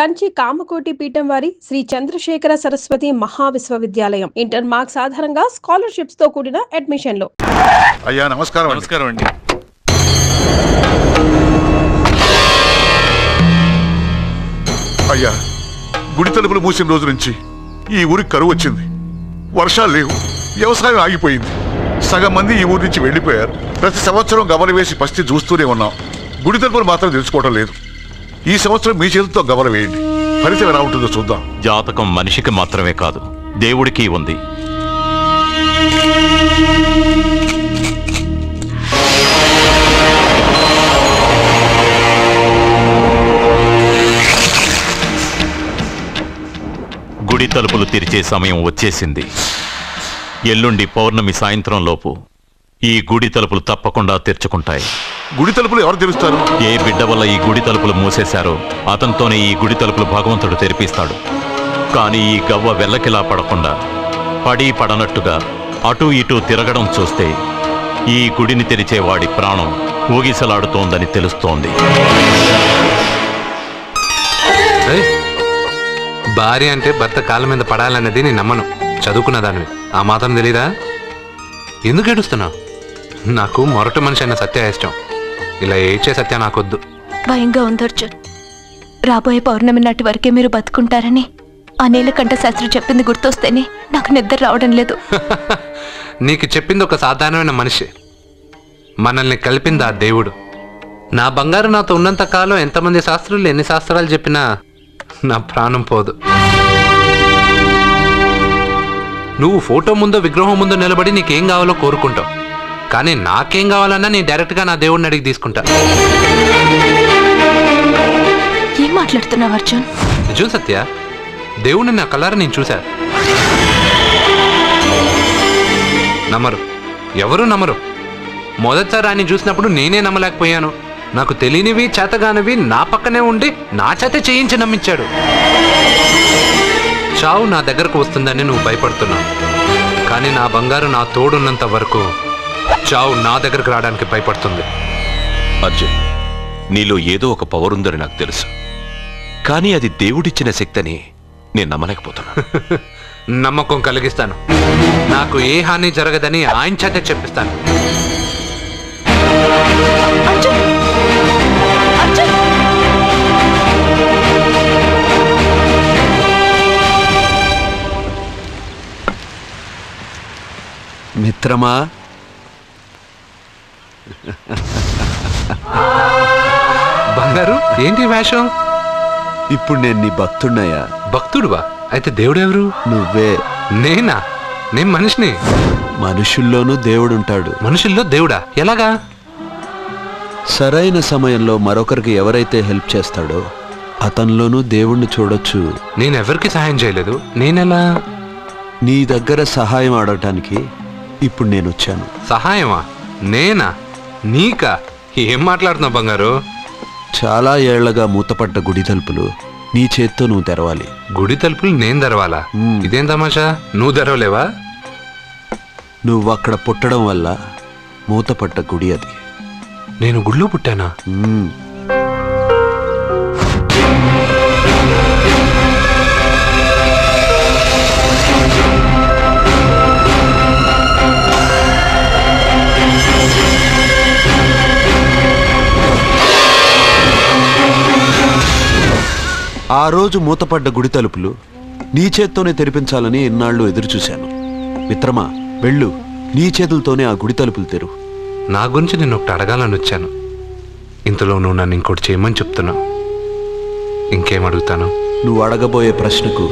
కంచి కామకోటి పీఠం వారి Shri Chandrasekhara Saraswati మహావిశ్వవిద్యాలయం inter marks ఆధారంగా స్కాలర్షిప్స్ తో కూడిన అడ్మిషన్లు. అయ్యా నమస్కారం. నమస్కారం అండి. అయ్యా, గుడి తలుపులు మూసిన రోజు నుంచి ఈ ఊరికి కరువు వచ్చింది. వర్షాలు లేవు, వ్యవసాయం ఆగిపోయింది. సగం మంది ఈ ఊరి నుంచి వెళ్ళిపోయారు. ప్రతి సంవత్సరం గవల వేసి పస్తి చూస్తూనే ఉన్నాం. గుడి తలుపులు మాత్రం తెలుసుకోవడం లేదు. ఈ సంవత్సరం మీ చేతితో గవల వేయండి, ఫలితం ఎలా ఉంటుందో చూద్దాం. జాతకం మనిషికి మాత్రమే కాదు, దేవుడికి ఉంది. గుడి తలుపులు తెరిచే సమయం వచ్చేసింది. ఎల్లుండి పౌర్ణమి సాయంత్రం లోపు ఈ గుడి తలుపులు తప్పకుండా తెరుచుకుంటాయి. గుడి తలుపులు ఎవరు తెరుస్తారు? ఏ బిడ్డ వల్ల ఈ గుడి తలుపులు మూసేశారో అతనితోనే ఈ గుడి తలుపులు భగవంతుడు తెరిపిస్తాడు. కానీ ఈ గవ్వ వెల్లకిలా పడకుండా పడి పడనట్టుగా అటూ ఇటూ తిరగడం చూస్తే ఈ గుడిని తెరిచే వాడి ప్రాణం ఊగిసలాడుతోందని తెలుస్తోంది. భార్య అంటే భర్త కాళ్ళ మీద పడాలన్నది నేను నమ్మను. చదువుకున్న దానివి, ఆ మాత్రం తెలీదా? ఎందుకు ఏడుస్తున్నావు? నాకు మొరటి మనిషి అయిన సత్య ఇష్టం. ఇలా ఏడ్చే సత్య నాకొద్దు. భయంగా ఉంది అర్జున్. రాబోయే పౌర్ణమి నాటి వరకే మీరు బతుకుంటారని ఆ నీలకంఠ శాస్త్రి చెప్పింది గుర్తొస్తేనే నాకు నిద్ర రావడం లేదు. నీకు చెప్పింది ఒక సాధారణమైన మనిషి, మనల్ని కలిపింది ఆ దేవుడు. నా బంగారు నాతో ఉన్నంత కాలం ఎంతమంది శాస్త్రులు ఎన్ని శాస్త్రాలు చెప్పినా నా ప్రాణం పోదు. నువ్వు ఫోటో ముందో విగ్రహం ముందో నిలబడి నీకేం కావాలో కోరుకుంటావు, కానీ నాకేం కావాలన్నా నేను డైరెక్ట్గా నా దేవుడిని అడిగి తీసుకుంటా. ఏం మాట్లాడుతున్నావు అర్జున్? నిజం సత్య, దేవుడిని నా కళ్ళారా నేను చూశా. నమ్మరు, ఎవరూ నమ్మరు. మొదటిసారి ఆయన చూసినప్పుడు నేనే నమ్మలేకపోయాను. నాకు తెలియనివి చేతగానివి నా పక్కనే ఉండి నా చేత చేయించి నమ్మించాడు. చావు నా దగ్గరకు వస్తుందని నువ్వు భయపడుతున్నావు, కానీ నా బంగారు నా తోడున్నంత వరకు చావు నా దగ్గరకు రావడానికి భయపడుతుంది. అర్జున్, నీలో ఏదో ఒక పవర్ ఉందని నాకు తెలుసు, కానీ అది దేవుడిచ్చిన శక్తిని నేను నమ్మలేకపోతున్నా. నమ్మకం కలిగిస్తాను. నాకు ఏ హాని జరగదని ఆయన చేత చెప్పిస్తాను. మిత్రమా, బంగారు ఏంటి వేషం? ఇప్పుడు నేను నీ భక్తుడినయ్యా. భక్తుడువా? అయితే దేవుడెవరు? నువ్వే. నేనా? నేను మనిషిని. మనుషుల్లోనూ దేవుడుంటాడు. మనుషుల్లో దేవుడా? ఎలాగా? సరైన సమయంలో మరొకరికి ఎవరైతే హెల్ప్ చేస్తాడో అతనిలోనూ దేవుణ్ణి చూడొచ్చు. నేనెవరికి సహాయం చేయలేదు, నేనెలా? నీ దగ్గర సహాయం అడగటానికి ఇప్పుడు నేను వచ్చాను. సహాయమా? నేనా? నీకా? ఏం మాట్లాడుతున్నావు బంగారు? చాలా ఏళ్లగా మూతపడ్డ గుడి తలుపులు నీ చేత్తో నువ్వు తెరవాలి. గుడి తలుపులు నేను తెరవాలా? ఇదేం తమాషా? నువ్వు తెరవలేవా? నువ్వు అక్కడ పుట్టడం వల్ల మూతపడ్డ గుడి అది. నేను గుడిలో పుట్టానా? ఆ రోజు మూతపడ్డ గుడి తలుపులు నీ చేత్తోనే తెరిపించాలని ఎన్నాళ్ళు ఎదురుచూశాను. మిత్రమా, వెళ్ళు, నీ చేతులతోనే ఆ గుడి తలుపులు తెరు. నా గురించి నేను ఒకటి అడగాలని వచ్చాను. ఇంతలో నువ్వు నన్ను ఇంకోటి చేయమని చెప్తున్నావు. ఇంకేం అడుగుతాను? నువ్వు అడగబోయే ప్రశ్నకు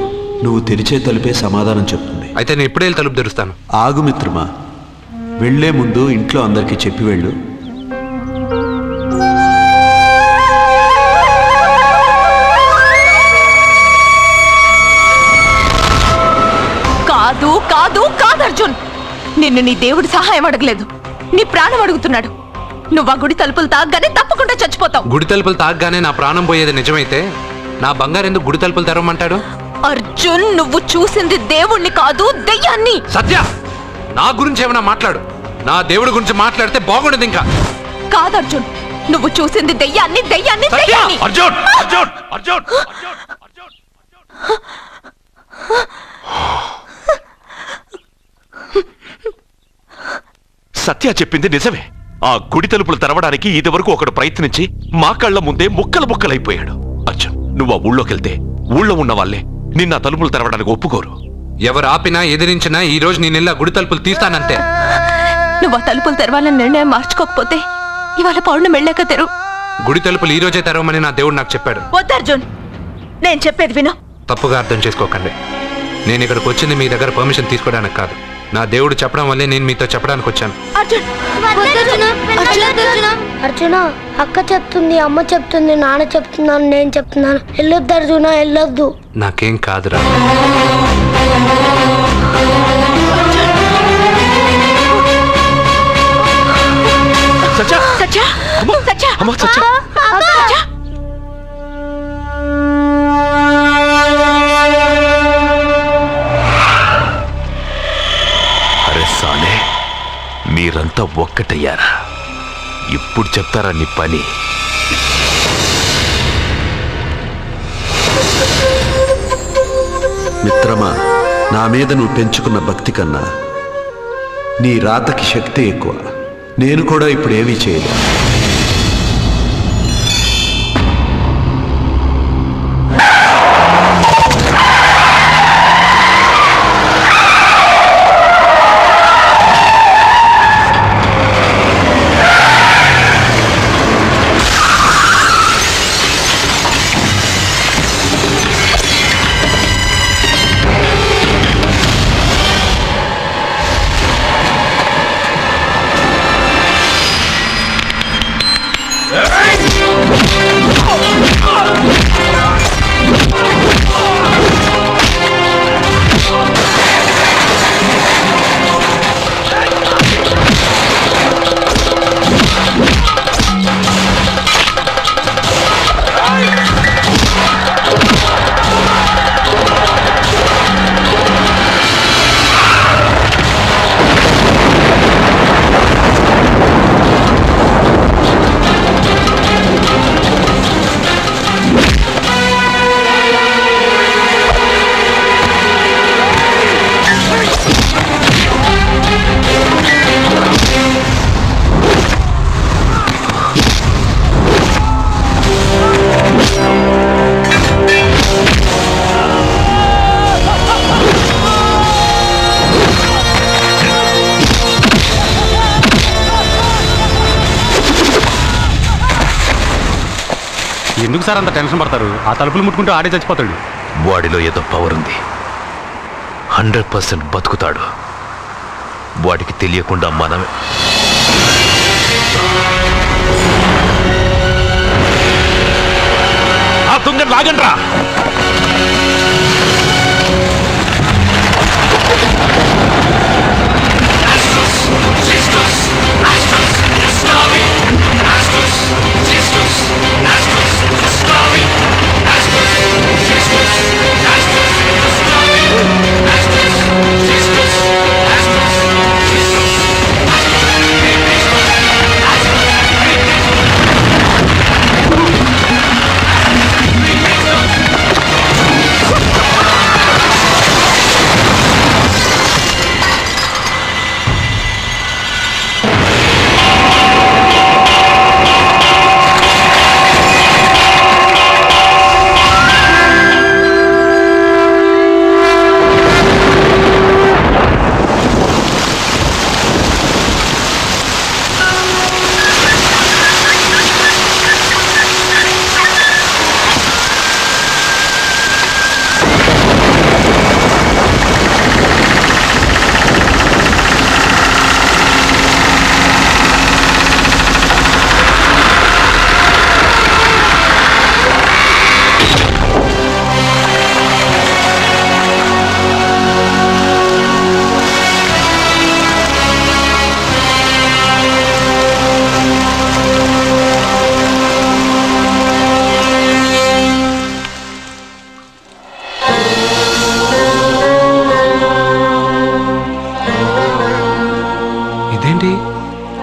నువ్వు తెరిచే తలుపే సమాధానం చెప్తుంది. అయితే నేను ఎప్పుడే తలుపు తెరుస్తాను. ఆగు మిత్రమా, వెళ్లే ముందు ఇంట్లో అందరికీ చెప్పి వెళ్ళు. కాదు కాదు కాదు అర్జున్, నిన్ను నీ దేవుడు సహాయం అడగలేదు, నీ ప్రాణం అడుగుతున్నాడు. నువ్వు ఆ గుడి తలుపులు తాగ్గానే తప్పకుండా చచ్చిపోతావు. గుడి తలుపులు తాగ్గానే నా ప్రాణం పోయేది నిజమైతే నా బంగారు ఎందుకు గుడి తలుపులు తెరవమంటాడు? అర్జున్, నువ్వు చూసింది దేవుణ్ణి కాదు, దెయ్యాన్ని. సత్య, నా గురించి ఏమైనా మాట్లాడు. నా దేవుడి గురించి మాట్లాడితే బాగుండదు. ఇంకా కాదు అర్జున్, నువ్వు చూసింది దెయ్యాన్ని, దెయ్యాన్ని, దెయ్యాన్ని. అర్జున్! సత్య చెప్పింది నిజమే. ఆ గుడి తలుపులు తెరవడానికి ఇదివరకు ఒకడు ప్రయత్నించి మా కళ్ళ ముందే ముక్కలైపోయాడు. అర్జున్, నువ్వు ఆ ఊళ్ళోకెళ్తే ఊళ్ళో ఉన్న వాళ్ళే నిన్న తలుపులు తెరవడానికి ఒప్పుకోరు. ఎవరు ఆపినా ఎదిరించినా ఈ రోజు నేను గుడి తలుపులు తీస్తానంతే. నువ్వు ఆ తలుపులు తెరవాలని నిర్ణయం మార్చుకోకపోతే ఇవాళ పౌర్ణమి వెళ్ళాక తెరువు. గుడి తలుపులు ఈ రోజే తెరవమని నా దేవుడు నాకు చెప్పాడు. వద్దు అర్జున్, నేను చెప్పేది విను. తప్పుగా అర్థం చేసుకోకండి. నేను ఇక్కడికి వచ్చింది మీ దగ్గర పర్మిషన్ తీసుకోవడానికి కాదు. నా దేవుడు చెప్పడం వల్లే నేను మీతో చెప్పడానికి వచ్చాను. అర్జున, అక్క చెప్తుంది, అమ్మ చెప్తుంది, నాన్న చెప్తున్నాను, నేను చెప్తున్నాను. వెళ్ళొద్దు అర్జున, వెళ్ళొద్దు. నాకేం కాదురా. అరే సాలే, మీరంతా ఒక్కటయ్యారా? ఇప్పుడు చెప్తారా నీ పని? మిత్రమా, నా మీద నువ్వు పెంచుకున్న భక్తి కన్నా నీ రాతకి శక్తి ఎక్కువ. నేను కూడా ఇప్పుడు ఏమీ చేయలేదు. ఎందుకు సార్ అంత టెన్షన్ పడతారు? ఆ తలుపులు ముట్టుకుంటూ ఆడే చచ్చిపోతాడు. వాడిలో ఏదో పవర్ ఉంది. 100% బతుకుతాడు. వాడికి తెలియకుండా మనమే. ఆ తుంగ లాగండ్రా.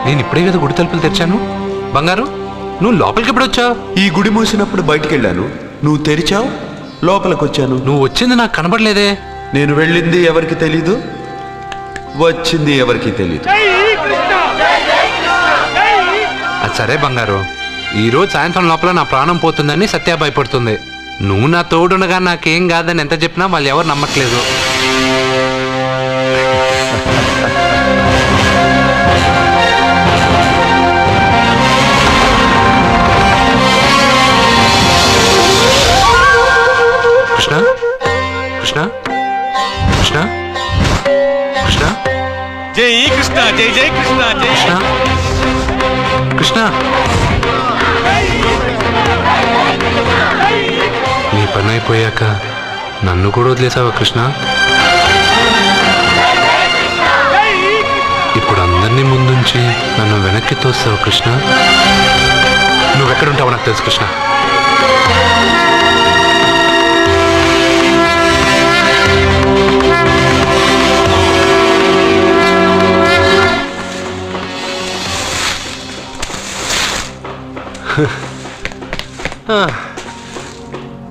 నేను ఇప్పుడే కదా గుడి తలుపులు తెరిచాను. బంగారు, నువ్వు లోపలికి ఎప్పుడు వచ్చావు? ఈ గుడి మూసినప్పుడు బయటికి వెళ్ళాను, నువ్వు తెరిచావు, లోపలికి వచ్చాను. నువ్వు వచ్చింది నాకు కనబడలేదే. నేను వెళ్ళింది ఎవరికి తెలీదు, వచ్చింది ఎవరికి తెలీదు. అది సరే బంగారు, ఈరోజు సాయంత్రం లోపల నా ప్రాణం పోతుందని సత్య భయపడుతుంది. నువ్వు నా తోడునగా నాకేం కాదని ఎంత చెప్పినా వాళ్ళు ఎవరు నమ్మట్లేదు. కృష్ణ కృష్ణ కృష్ణ కృష్ణ జై కృష్ణ, జై జై కృష్ణ, జై కృష్ణ కృష్ణ. నీ పని అయిపోయాక నన్ను కూడా వదిలేసావా కృష్ణ? ఇప్పుడు అందరినీ ముందుంచి నన్ను వెనక్కి తోస్తావు కృష్ణ. నువ్వెక్కడుంటావో నాకు తెలుసు కృష్ణ.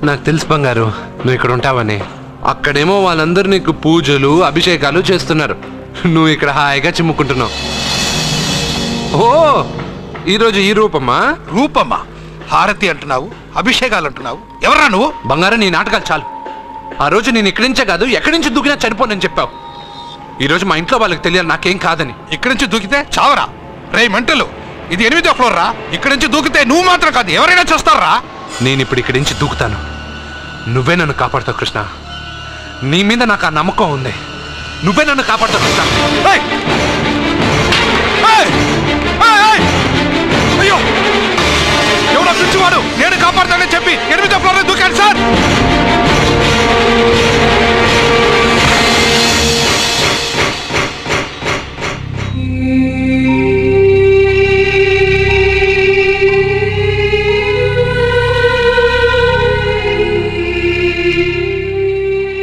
నాకు తెలుసు బంగారు నువ్వు ఇక్కడ ఉంటావని. అక్కడేమో వాళ్ళందరూ నీకు పూజలు అభిషేకాలు చేస్తున్నారు, నువ్వు ఇక్కడ హాయిగా చిమ్ముకుంటున్నావు. ఓ ఈరోజు ఈ రూపమ్మా? రూపమ్మా? హారతి అంటున్నావు, అభిషేకాలు అంటున్నావు, ఎవరా నువ్వు? బంగారం నీ నాటకాలు చాలు. ఆ రోజు నేను ఇక్కడి నుంచే కాదు ఎక్కడి నుంచి దూకినా చనిపోనని చెప్పావు. ఈరోజు మా ఇంట్లో వాళ్ళకి తెలియాలి నాకేం కాదని. ఇక్కడి నుంచి దూకితే చావరా? రే మెంటలు, ఇది 8వ ఫ్లోర్ రా. ఇక్కడి నుంచి దూకితే నువ్వు మాత్రం కాదు ఎవరైనా చూస్తారా? నేను ఇప్పుడు ఇక్కడి నుంచి దూకుతాను, నువ్వే నన్ను కాపాడుతావు కృష్ణ. నీ మీద నాకు ఆ నమ్మకం ఉంది, నువ్వే నన్ను కాపాడుతావు కృష్ణ. ఏయ్! ఏయ్! ఏయ్! ఏయ్! అయ్యో, ఎవడో పిచ్చివాడు నేను కాపాడుతానని చెప్పి 8వ ఫ్లోర్ దూకాను సార్.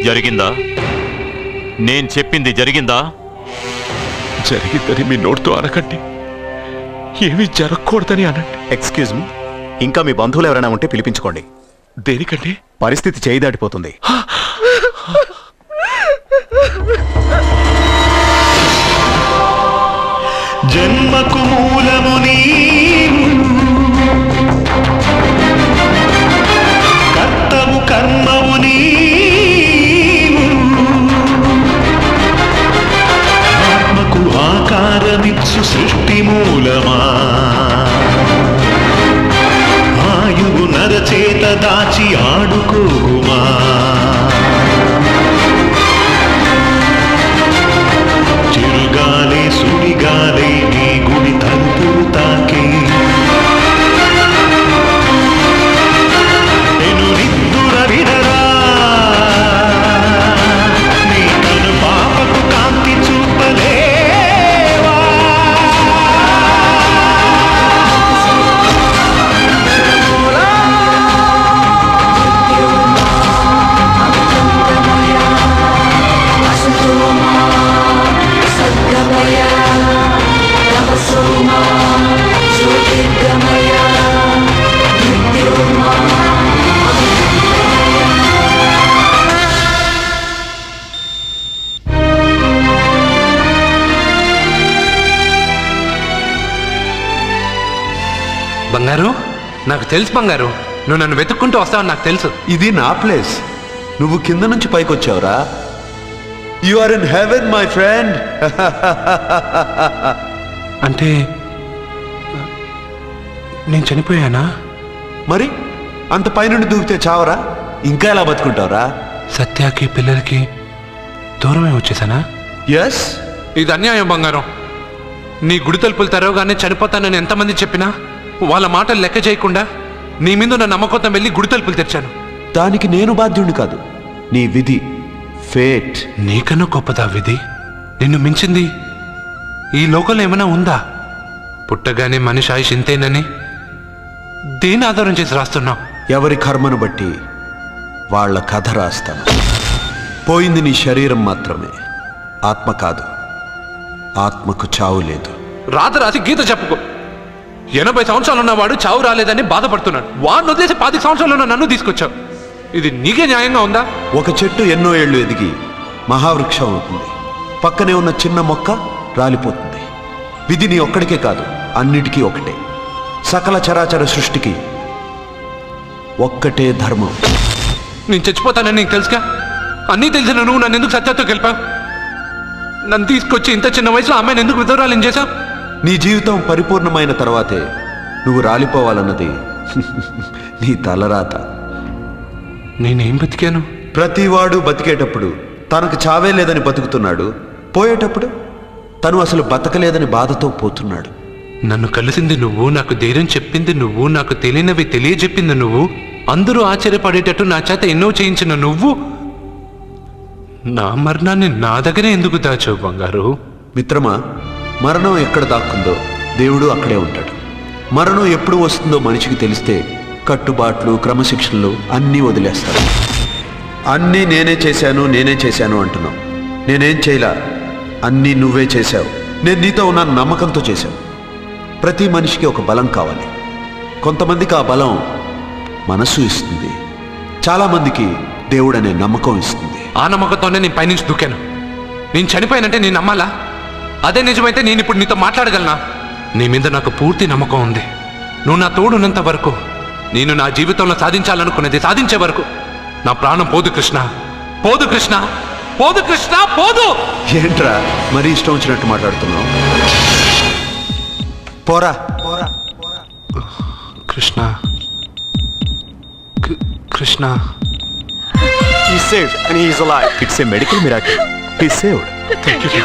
జరిగిందా? నేను చెప్పింది జరిగిందా? జరిగిందని మీ నోటితో అనకండి, ఏమీ జరగకూడదని అనండి. ఎక్స్క్యూజ్ మీ, ఇంకా మీ బంధువులు ఎవరైనా ఉంటే పిలిపించుకోండి. దేనికండి? పరిస్థితి చేయి దాటిపోతుంది. జన్మకు మూలము నీవు, కర్తవు కర్మవు నీవు, ఆత్మకు ఆకారమిచ్చు సృష్టి మూలమా, ఆయువు నరచేత దాచి ఆడుకోగుమా, చిరుగాలే సుడిగాలే నీ గుడి తలుపు తాకే, నేను నిద్దుర విడరా, నీ కను పాపకు కాంతి చూపలేవా. బంగారు నాకు తెలుసు బంగారు, నువ్వు నన్ను వెతుక్కుంటూ వస్తావని నాకు తెలుసు. ఇది నా ప్లేస్, నువ్వు కింద నుంచి పైకి వచ్చావురా. You are in heaven my friend. అంటే నేను చనిపోయానా? మరి అంత పైనుండి దూకితే చావరా? ఇంకా ఎలా బతుకుంటావురా? సత్యాకి పిల్లలకి దూరమే వచ్చేసానా? ఎస్. ఇది అన్యాయం బంగారం. నీ గుడి తలుపులు తెరవగానే చనిపోతానని ఎంతమంది చెప్పినా వాళ్ళ మాటలు లెక్క చేయకుండా నీ మీద నా నమ్మకంతో వెళ్ళి గుడి తలుపులు తెరిచాను. దానికి నేను బాధ్యుడిని కాదు, నీ విధి, ఫేట్. నీకన్నా గొప్పదా విధి? నిన్ను మించింది ఈ లోకంలో ఏమైనా ఉందా? పుట్టగానే మనిషి ఆయుష్ ఇంతేనని దేని ఆధారం చేసి రాస్తున్నావు? ఎవరి కర్మను బట్టి వాళ్ళ కథ రాస్తాను. పోయింది నీ శరీరం మాత్రమే, ఆత్మ కాదు. ఆత్మకు చావు లేదు. రాత రాసి గీత చెప్పుకో. 80 సంవత్సరాలు ఉన్నవాడు చావు రాలేదని బాధపడుతున్నాడు. వాడిని వదిలేసి 10 సంవత్సరాలు ఉన్న నన్ను తీసుకొచ్చావు. ఇది నీకే న్యాయంగా ఉందా? ఒక చెట్టు ఎన్నో ఏళ్లు ఎదిగి మహావృక్షం అవుతుంది, పక్కనే ఉన్న చిన్న మొక్క రాలిపోతుంది. విధి నీ ఒక్కడికే కాదు, అన్నిటికీ ఒకటే. సకల చరాచర సృష్టికి ఒక్కటే ధర్మం. నేను చచ్చిపోతానని నీకు తెలుసుగా. అన్నీ తెలిసిన నువ్వు నన్ను ఎందుకు సత్యాతో గెలిపావు? నన్ను తీసుకొచ్చి ఇంత చిన్న వయసులో అమ్మాయిని ఎందుకు విధవరాలు చేశావు? నీ జీవితం పరిపూర్ణమైన తర్వాతే నువ్వు రాలిపోవాలన్నది నీ తలరాత. నేనేం బతికాను? ప్రతివాడు బతికేటప్పుడు తనకు చావే లేదని బతుకుతున్నాడు, పోయేటప్పుడు తను అసలు బతకలేదని బాధతో పోతున్నాడు. నన్ను కలిసింది నువ్వు, నాకు ధైర్యం చెప్పింది నువ్వు, నాకు తెలియనివి తెలియజెప్పింది నువ్వు, అందరూ ఆశ్చర్యపడేటట్టు నా చేత ఎన్నో చేయించిన నువ్వు, నా మరణాన్ని నా దగ్గరే ఎందుకు దాచావు బంగారు? మిత్రమా, మరణం ఎక్కడ దాక్కుందో దేవుడు అక్కడే ఉంటాడు. మరణం ఎప్పుడు వస్తుందో మనిషికి తెలిస్తే కట్టుబాట్లు, క్రమశిక్షణలు అన్నీ వదిలేస్తాడు. అన్నీ నేనే చేశాను అంటున్నావు. నేనేం చేయలా, అన్నీ నువ్వే చేశావు. నేను నీతో ఉన్న నమ్మకంతో చేశావు. ప్రతి మనిషికి ఒక బలం కావాలి. కొంతమందికి ఆ బలం మనస్సు ఇస్తుంది, చాలామందికి దేవుడు అనే నమ్మకం ఇస్తుంది. ఆ నమ్మకంతోనే నేను పైనుంచి దూకాను. నేను చనిపోయానంటే నేను నమ్మాలా? అదే నిజమైతే నేను ఇప్పుడు నీతో మాట్లాడగలనా? నీ మీద నాకు పూర్తి నమ్మకం ఉంది. నువ్వు నా తోడున్నంత వరకు, నేను నా జీవితంలో సాధించాలనుకున్నది సాధించే వరకు నా ప్రాణం పోదు కృష్ణ, పోదు కృష్ణ, పోదు కృష్ణ, పోదు. ఏంట్రా మరీ ఇష్టం వచ్చినట్టు మాట్లాడుతున్నావు? పోరా Krishna, Krishna. He's saved and he is alive. It's a medical miracle. He's saved. Thank you.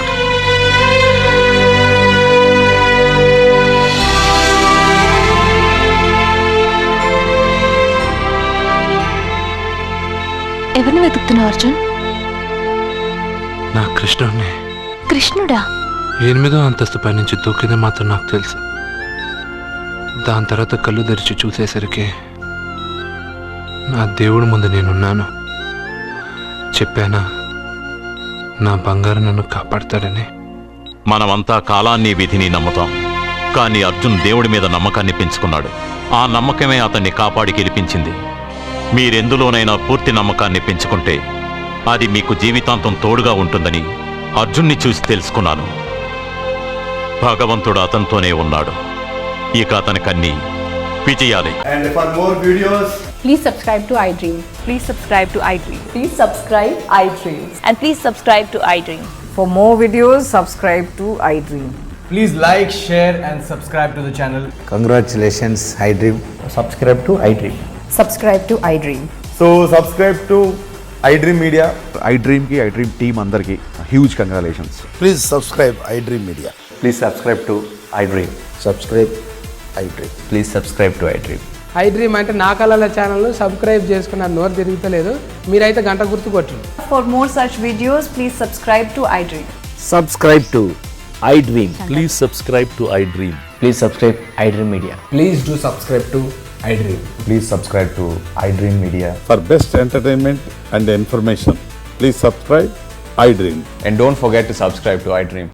ఎవరిని వెతుకుతున్నావు అర్జున్? నా కృష్ణుడిని. కృష్ణుడా? 8వ అంతస్తు పై నుంచి దూకింది మాత్రం నాకు తెలుసు. దాని తర్వాత కళ్ళు తెరిచి చూసేసరికి నా దేవుడి ముందు నేనున్నాను. చెప్పానా నా బంగారు నన్ను కాపాడతాడని? మనమంతా కాలాన్ని, విధిని నమ్ముతాం. కానీ అర్జున్ దేవుడి మీద నమ్మకాన్ని పెంచుకున్నాడు. ఆ నమ్మకమే అతన్ని కాపాడి గెలిపించింది. మీరెందులోనైనా పూర్తి నమ్మకాన్ని పెంచుకుంటే అది మీకు జీవితాంతం తోడుగా ఉంటుందని అర్జున్ని చూసి తెలుసుకున్నాను. భగవంతుడు అతనితోనే ఉన్నాడు. ఇక అతనికన్నీ విజయాలే. And for more videos, please subscribe to iDream. Please subscribe to iDream. Please subscribe iDream. And please subscribe to iDream. For more videos, subscribe to iDream. please like, share and subscribe to the channel. Congratulations, iDream. Subscribe to iDream. Subscribe to iDream. So subscribe to iDream Media. iDream ki iDream team andarki huge congratulations. Please subscribe iDream Media. Please subscribe to iDream. Subscribe iDream. Please subscribe to iDream. iDream అంటే నా కళల channel subscribe చేసుకున్న నోరు తిరుగుతలేదు. మీరైతే గంట గుర్తు కొట్టండి. For more such videos, please subscribe to iDream. Subscribe to iDream. Please subscribe to iDream. Please subscribe iDream Media. Please do subscribe to iDream. Please subscribe to iDream Media. For best entertainment and information, please subscribe iDream. And don't forget to subscribe to iDream.